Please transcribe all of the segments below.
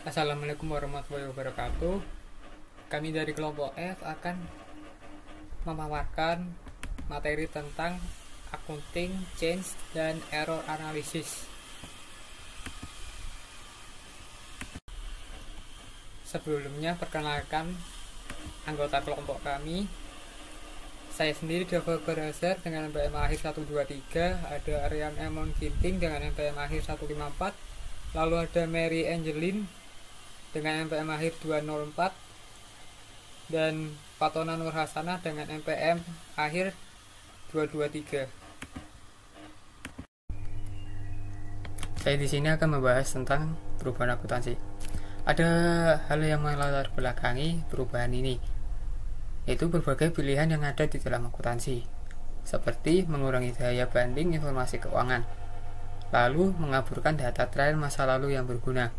Assalamualaikum warahmatullahi wabarakatuh. Kami dari kelompok F akan memaparkan materi tentang accounting, change, dan error analysis. Sebelumnya perkenalkan anggota kelompok kami. Saya sendiri developer Razer dengan NPM akhir 123, ada Aryan Emon Ginting dengan NPM akhir 154, lalu ada Mary Angeline dengan NPM akhir 204, dan Fatona Nur Hasanah dengan NPM akhir 223. Saya di sini akan membahas tentang perubahan akuntansi. Ada hal yang melatar belakangi perubahan ini, yaitu berbagai pilihan yang ada di dalam akuntansi, seperti mengurangi daya banding informasi keuangan, lalu mengaburkan data trial masa lalu yang berguna.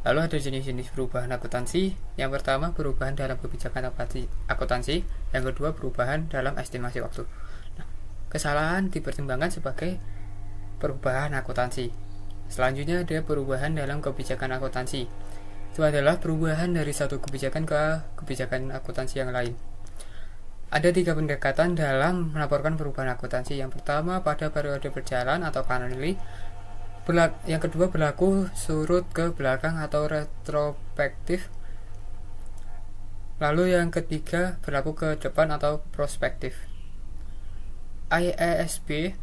Lalu ada jenis-jenis perubahan akuntansi. Yang pertama, perubahan dalam kebijakan akuntansi. Yang kedua, perubahan dalam estimasi waktu. Kesalahan dipertimbangkan sebagai perubahan akuntansi. Selanjutnya ada perubahan dalam kebijakan akuntansi. Itu adalah perubahan dari satu kebijakan ke kebijakan akuntansi yang lain. Ada 3 pendekatan dalam melaporkan perubahan akuntansi. Yang pertama, pada periode berjalan atau currently. Yang kedua, berlaku surut ke belakang atau retrospektif. Lalu yang ketiga, berlaku ke depan atau prospektif. IASB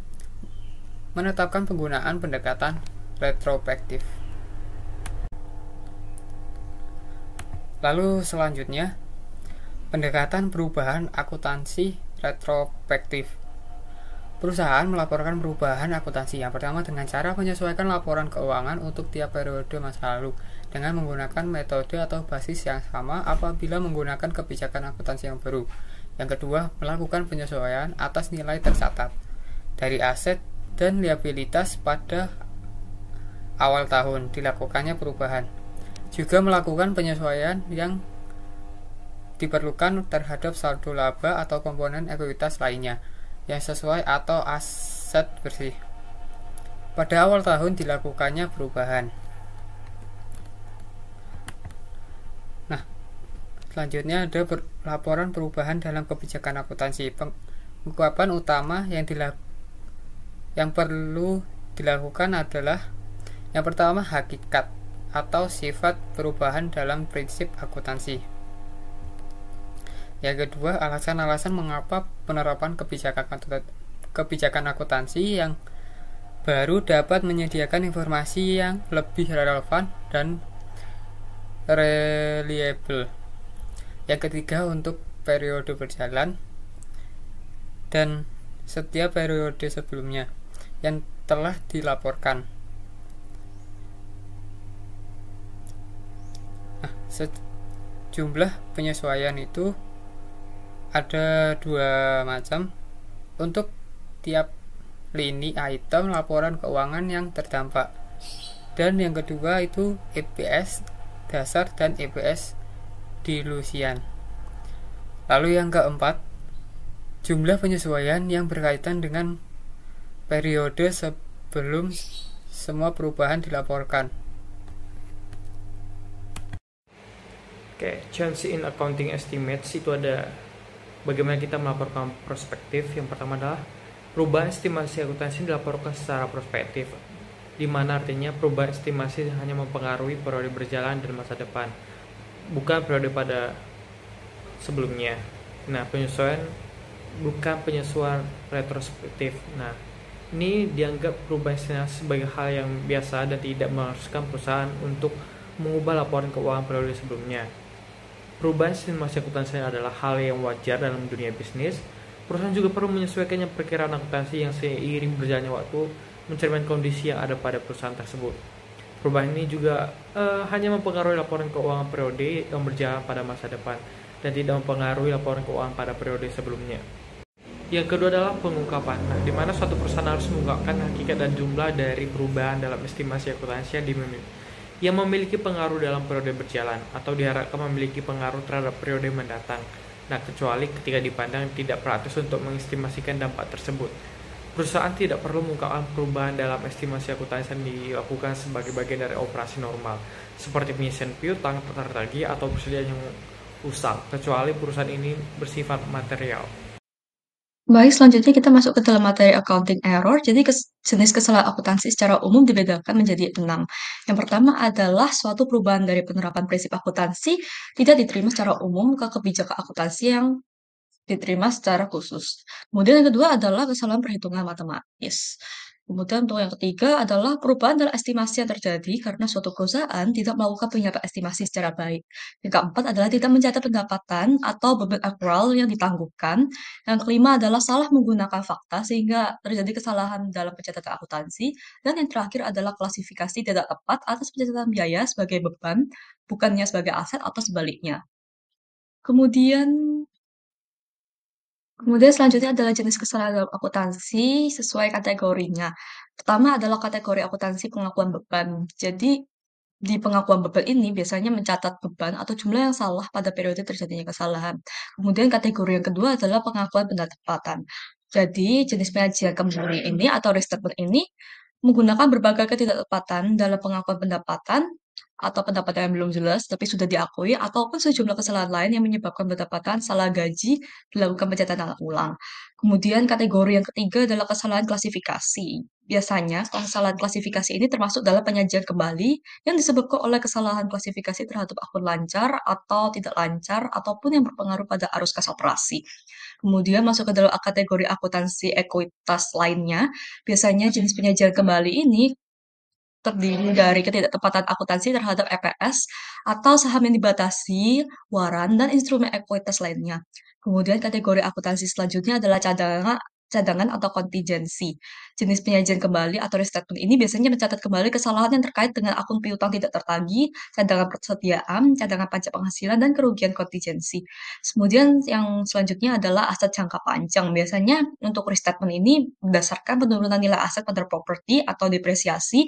menetapkan penggunaan pendekatan retrospektif. Lalu selanjutnya, pendekatan perubahan akuntansi retrospektif. Perusahaan melaporkan perubahan akuntansi yang pertama dengan cara menyesuaikan laporan keuangan untuk tiap periode masa lalu dengan menggunakan metode atau basis yang sama apabila menggunakan kebijakan akuntansi yang baru. Yang kedua, melakukan penyesuaian atas nilai tercatat dari aset dan liabilitas pada awal tahun dilakukannya perubahan. Juga melakukan penyesuaian yang diperlukan terhadap saldo laba atau komponen ekuitas lainnya yang sesuai atau aset bersih. Pada awal tahun dilakukannya perubahan. Nah, selanjutnya ada laporan perubahan dalam kebijakan akuntansi. Pengungkapan utama yang perlu dilakukan adalah yang pertama, hakikat atau sifat perubahan dalam prinsip akuntansi. Yang kedua, alasan-alasan mengapa penerapan kebijakan akuntansi yang baru dapat menyediakan informasi yang lebih relevan dan reliable. Yang ketiga, untuk periode berjalan dan setiap periode sebelumnya yang telah dilaporkan. Jumlah penyesuaian itu ada 2 macam. Untuk tiap lini item laporan keuangan yang terdampak, dan yang kedua itu EPS dasar dan EPS dilusian. Lalu yang keempat, jumlah penyesuaian yang berkaitan dengan periode sebelum semua perubahan dilaporkan. Change in accounting estimates itu ada bagaimana kita melaporkan prospektif. Yang pertama adalah perubahan estimasi akuntansi dilaporkan secara prospektif, di mana artinya perubahan estimasi hanya mempengaruhi periode berjalan dan masa depan, bukan periode pada sebelumnya. Nah, penyesuaian bukan penyesuaian retrospektif. Nah, ini dianggap perubahan estimasi sebagai hal yang biasa dan tidak mengharuskan perusahaan untuk mengubah laporan keuangan periode sebelumnya. Perubahan estimasi akuntansi adalah hal yang wajar dalam dunia bisnis. Perusahaan juga perlu menyesuaikannya perkiraan akuntansi yang seiring berjalannya waktu mencerminkan kondisi yang ada pada perusahaan tersebut. Perubahan ini juga hanya mempengaruhi laporan keuangan periode yang berjalan pada masa depan dan tidak mempengaruhi laporan keuangan pada periode sebelumnya. Yang kedua adalah pengungkapan, di mana suatu perusahaan harus mengungkapkan hakikat dan jumlah dari perubahan dalam estimasi akuntansi yang memiliki pengaruh dalam periode berjalan atau diharapkan memiliki pengaruh terhadap periode mendatang. Nah, kecuali ketika dipandang tidak praktis untuk mengestimasikan dampak tersebut. Perusahaan tidak perlu mengungkapkan perubahan dalam estimasi akuntansi yang dilakukan sebagai bagian dari operasi normal, seperti penyisian piutang, tagi atau persediaan yang usang, kecuali perusahaan ini bersifat material. Baik, selanjutnya kita masuk ke dalam materi accounting error. Jadi jenis kesalahan akuntansi secara umum dibedakan menjadi 6. Yang pertama adalah suatu perubahan dari penerapan prinsip akuntansi tidak diterima secara umum ke kebijakan akuntansi yang diterima secara khusus. Kemudian yang kedua adalah kesalahan perhitungan matematis. Kemudian untuk yang ketiga adalah perubahan dalam estimasi yang terjadi karena suatu perusahaan tidak melakukan penyiapan estimasi secara baik. Yang keempat adalah tidak mencatat pendapatan atau beban akrual yang ditangguhkan. Yang kelima adalah salah menggunakan fakta sehingga terjadi kesalahan dalam pencatatan akuntansi. Dan yang terakhir adalah klasifikasi tidak tepat atas pencatatan biaya sebagai beban, bukannya sebagai aset atau sebaliknya. Kemudian Kemudian selanjutnya adalah jenis kesalahan dalam akuntansi sesuai kategorinya. Pertama adalah kategori akuntansi pengakuan beban. Jadi, di pengakuan beban ini biasanya mencatat beban atau jumlah yang salah pada periode terjadinya kesalahan. Kemudian kategori yang kedua adalah pengakuan pendapatan. Jadi, jenis penyajian kembali ini atau restatement ini menggunakan berbagai ketidaktepatan dalam pengakuan pendapatan atau pendapatan yang belum jelas tapi sudah diakui ataupun sejumlah kesalahan lain yang menyebabkan pendapatan salah gaji dilakukan pencatatan ulang. Kemudian kategori yang ketiga adalah kesalahan klasifikasi. Biasanya kesalahan klasifikasi ini termasuk dalam penyajian kembali yang disebabkan oleh kesalahan klasifikasi terhadap akun lancar atau tidak lancar ataupun yang berpengaruh pada arus kas operasi. Kemudian masuk ke dalam kategori akuntansi ekuitas lainnya. Biasanya jenis penyajian kembali ini terdiri dari ketidaktepatan akuntansi terhadap EPS atau saham yang dibatasi, waran, dan instrumen ekuitas lainnya. Kemudian kategori akuntansi selanjutnya adalah cadangan atau kontingensi. Jenis penyajian kembali atau restatement ini biasanya mencatat kembali kesalahan yang terkait dengan akun piutang tidak tertagih, cadangan persediaan, cadangan pajak penghasilan, dan kerugian kontingensi. Kemudian yang selanjutnya adalah aset jangka panjang. Biasanya untuk restatement ini berdasarkan penurunan nilai aset pada properti atau depresiasi,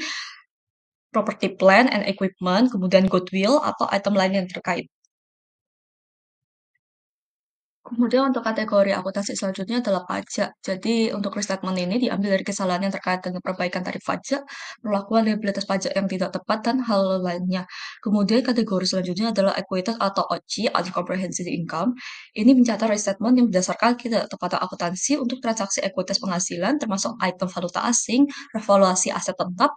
property plant and equipment, kemudian goodwill atau item lain yang terkait. Kemudian untuk kategori akuntansi selanjutnya adalah pajak. Jadi untuk restatement ini diambil dari kesalahan yang terkait dengan perbaikan tarif pajak, perlakuan liabilitas pajak yang tidak tepat, dan hal lainnya. Kemudian kategori selanjutnya adalah ekuitas atau OCI, Other Comprehensive Income. Ini mencatat restatement yang berdasarkan ketidaktepatan akuntansi untuk transaksi ekuitas penghasilan, termasuk item valuta asing, revaluasi aset tetap,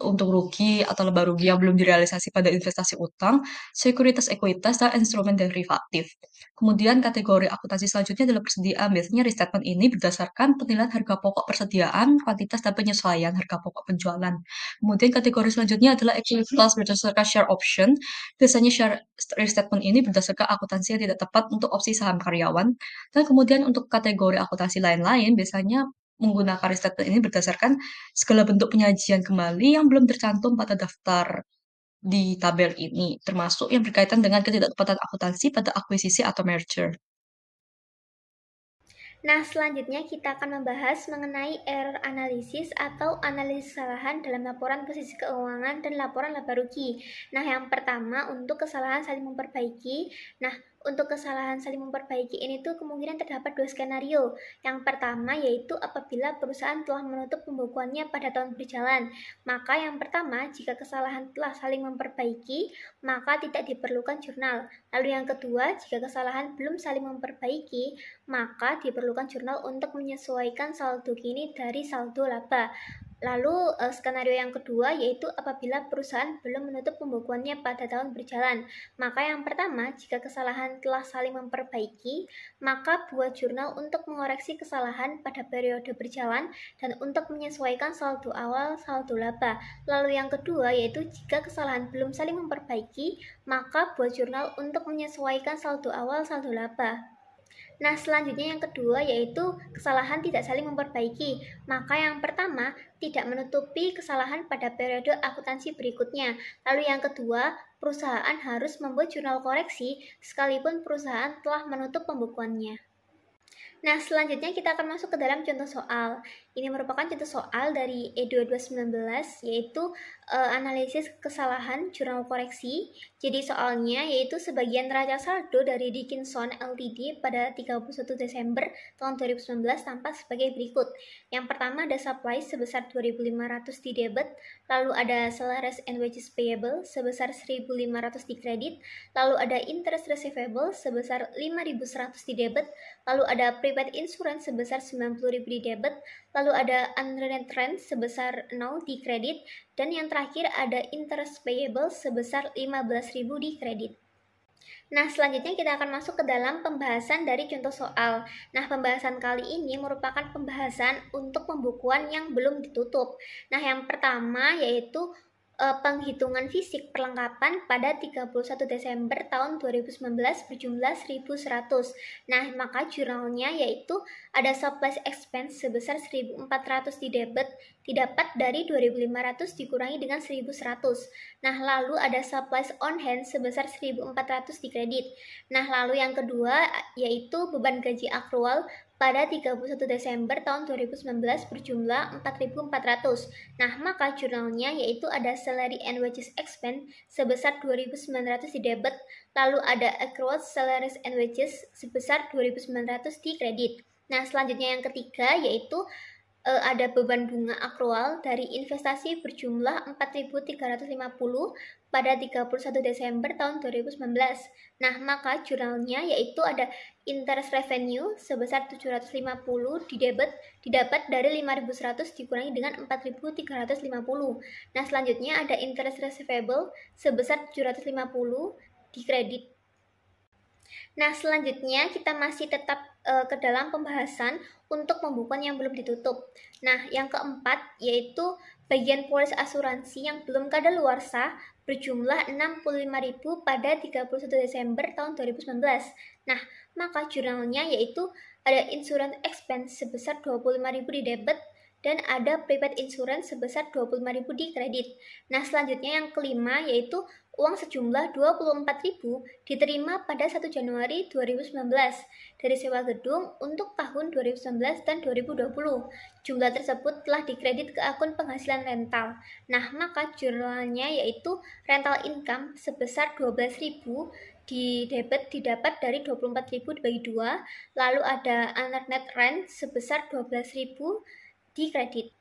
untuk rugi atau laba rugi yang belum direalisasi pada investasi utang, sekuritas ekuitas, dan instrumen derivatif. Kemudian kategori akuntansi selanjutnya adalah persediaan. Biasanya restatement ini berdasarkan penilaian harga pokok persediaan, kuantitas, dan penyesuaian harga pokok penjualan. Kemudian kategori selanjutnya adalah ekuitas berdasarkan share option. Biasanya share restatement ini berdasarkan akuntansi yang tidak tepat untuk opsi saham karyawan. Dan kemudian untuk kategori akuntansi lain-lain, biasanya menggunakan restatement ini berdasarkan segala bentuk penyajian kembali yang belum tercantum pada daftar di tabel ini, termasuk yang berkaitan dengan ketidaktepatan akuntansi pada akuisisi atau merger. Nah, selanjutnya kita akan membahas mengenai error analisis atau analisis kesalahan dalam laporan posisi keuangan dan laporan laba rugi. Nah, yang pertama untuk kesalahan saling memperbaiki. Nah, untuk kesalahan saling memperbaiki ini tuh kemungkinan terdapat dua skenario. Yang pertama yaitu apabila perusahaan telah menutup pembukuannya pada tahun berjalan. Maka yang pertama, jika kesalahan telah saling memperbaiki, maka tidak diperlukan jurnal. Lalu yang kedua, jika kesalahan belum saling memperbaiki, maka diperlukan jurnal untuk menyesuaikan saldo kini dari saldo laba. Lalu skenario yang kedua yaitu apabila perusahaan belum menutup pembukuannya pada tahun berjalan. Maka yang pertama, jika kesalahan telah saling memperbaiki, maka buat jurnal untuk mengoreksi kesalahan pada periode berjalan dan untuk menyesuaikan saldo awal saldo laba. Lalu yang kedua yaitu jika kesalahan belum saling memperbaiki, maka buat jurnal untuk menyesuaikan saldo awal saldo laba. Nah, selanjutnya yang kedua yaitu kesalahan tidak saling memperbaiki. Maka yang pertama, tidak menutupi kesalahan pada periode akuntansi berikutnya. Lalu yang kedua, perusahaan harus membuat jurnal koreksi sekalipun perusahaan telah menutup pembukuannya. Nah, selanjutnya kita akan masuk ke dalam contoh soal. Ini merupakan contoh soal dari E2 2019, yaitu analisis kesalahan jurnal koreksi. Jadi soalnya yaitu sebagian neraca saldo dari Dickinson Ltd pada 31 Desember tahun 2019 tampak sebagai berikut. Yang pertama ada supply sebesar 2.500 di debit, lalu ada salaries and wages payable sebesar 1.500 di kredit, lalu ada interest receivable sebesar 5.100 di debit, lalu ada prepaid insurance sebesar 90.000 di debit, lalu ada unrelated rent sebesar 0 di kredit, dan yang terakhir ada interest payable sebesar 15.000 di kredit. Nah, selanjutnya kita akan masuk ke dalam pembahasan dari contoh soal. Nah, pembahasan kali ini merupakan pembahasan untuk pembukuan yang belum ditutup. Nah, yang pertama yaitu penghitungan fisik perlengkapan pada 31 Desember tahun 2019 berjumlah 1.100. Nah, maka jurnalnya yaitu ada supplies expense sebesar 1.400 di debit, didapat dari 2.500 dikurangi dengan 1.100. Nah, lalu ada supplies on hand sebesar 1.400 di kredit. Nah, lalu yang kedua yaitu beban gaji akrual pada 31 Desember tahun 2019 berjumlah 4.400. Nah, maka jurnalnya yaitu ada salary and wages expense sebesar 2.900 di debit, lalu ada accrued salaries and wages sebesar 2.900 di kredit. Nah, selanjutnya yang ketiga yaitu ada beban bunga akrual dari investasi berjumlah 4.350 pada 31 Desember tahun 2019. Nah, maka jurnalnya yaitu ada interest revenue sebesar 750 di debit, didapat dari 5.100 dikurangi dengan 4.350. Nah, selanjutnya ada interest receivable sebesar 750 di kredit. Nah, selanjutnya kita masih tetap ke dalam pembahasan untuk pembukuan yang belum ditutup. Nah, yang keempat yaitu bagian polis asuransi yang belum kadaluarsa berjumlah 65.000 pada 31 Desember tahun 2019. Nah, maka jurnalnya yaitu ada insurance expense sebesar 25.000 di debit dan ada prepaid insurance sebesar 25.000 di kredit. Nah, selanjutnya yang kelima yaitu uang sejumlah 24.000 diterima pada 1 Januari 2019 dari sewa gedung untuk tahun 2019 dan 2020. Jumlah tersebut telah dikredit ke akun penghasilan rental. Nah, maka jurnalnya yaitu rental income sebesar 12.000 di debit didapat dari 24.000 dibagi 2, lalu ada unearned net rent sebesar 12.000 di kredit.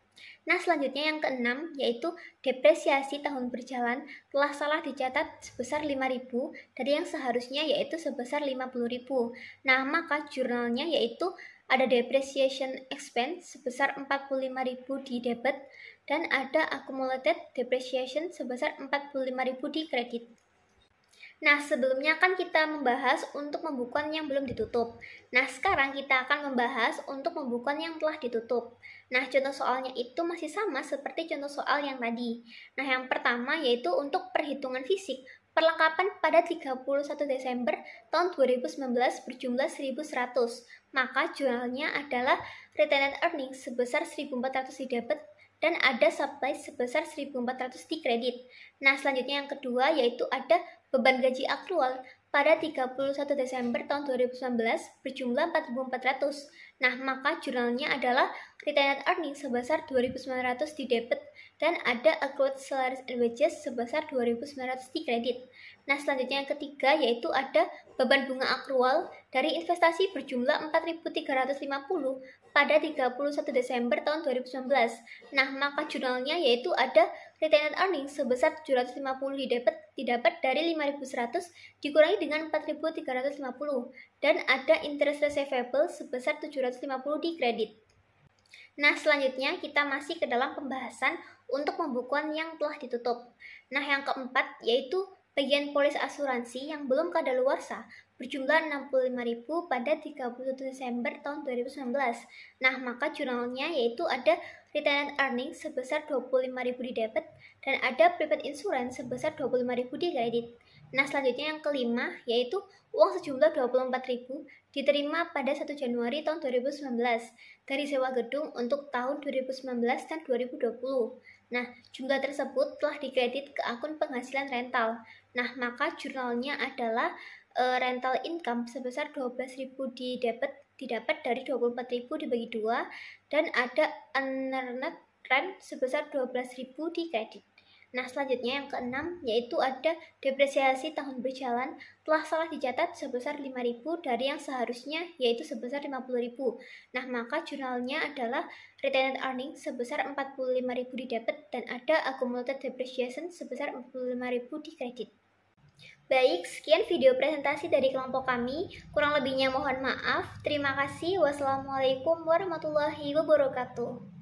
Nah, selanjutnya yang keenam yaitu depresiasi tahun berjalan telah salah dicatat sebesar 5.000 dari yang seharusnya yaitu sebesar 50.000. Nah, maka jurnalnya yaitu ada depreciation expense sebesar 45.000 di debit dan ada accumulated depreciation sebesar 45.000 di kredit. Nah, sebelumnya kan kita membahas untuk pembukuan yang belum ditutup. Nah, sekarang kita akan membahas untuk pembukuan yang telah ditutup. Nah, contoh soalnya itu masih sama seperti contoh soal yang tadi. Nah, yang pertama yaitu untuk perhitungan fisik perlengkapan pada 31 Desember tahun 2019 berjumlah 1.100. Maka jurnalnya adalah retained earnings sebesar 1.400 di debit dan ada supply sebesar 1.400 di kredit. Nah, selanjutnya yang kedua yaitu ada beban gaji akrual pada 31 Desember tahun 2019 berjumlah 4.400. Nah, maka jurnalnya adalah retained earnings sebesar 2.900 di debit dan ada accrued salaries and wages sebesar 2.900 di kredit. Nah, selanjutnya yang ketiga yaitu ada beban bunga akrual dari investasi berjumlah 4.350 pada 31 Desember tahun 2019. Nah, maka jurnalnya yaitu ada retained earnings sebesar 750 di debit didapat dari 5.100 dikurangi dengan 4.350 dan ada interest receivable sebesar 750 di kredit. Nah, selanjutnya kita masih ke dalam pembahasan untuk pembukuan yang telah ditutup. Nah, yang keempat yaitu bagian polis asuransi yang belum kadaluarsa berjumlah 65.000 pada 31 Desember tahun 2019. Nah, maka jurnalnya yaitu ada retained earnings sebesar 25.000 di debit dan ada prepaid insurance sebesar 25.000 di kredit. Nah, selanjutnya yang kelima yaitu uang sejumlah 24.000 diterima pada 1 Januari tahun 2019 dari sewa gedung untuk tahun 2019 dan 2020. Nah, jumlah tersebut telah dikredit ke akun penghasilan rental. Nah, maka jurnalnya adalah rental income sebesar 12.000 di debit didapat dari 24.000 dibagi 2, dan ada unearned rent sebesar 12.000 di kredit. Nah, selanjutnya yang keenam, yaitu ada depresiasi tahun berjalan telah salah dicatat sebesar 5.000 dari yang seharusnya yaitu sebesar 50.000. Nah, maka jurnalnya adalah retained earnings sebesar 45.000 didapat dan ada accumulated depreciation sebesar 45.000 di kredit. Baik, sekian video presentasi dari kelompok kami. Kurang lebihnya mohon maaf. Terima kasih. Wassalamualaikum warahmatullahi wabarakatuh.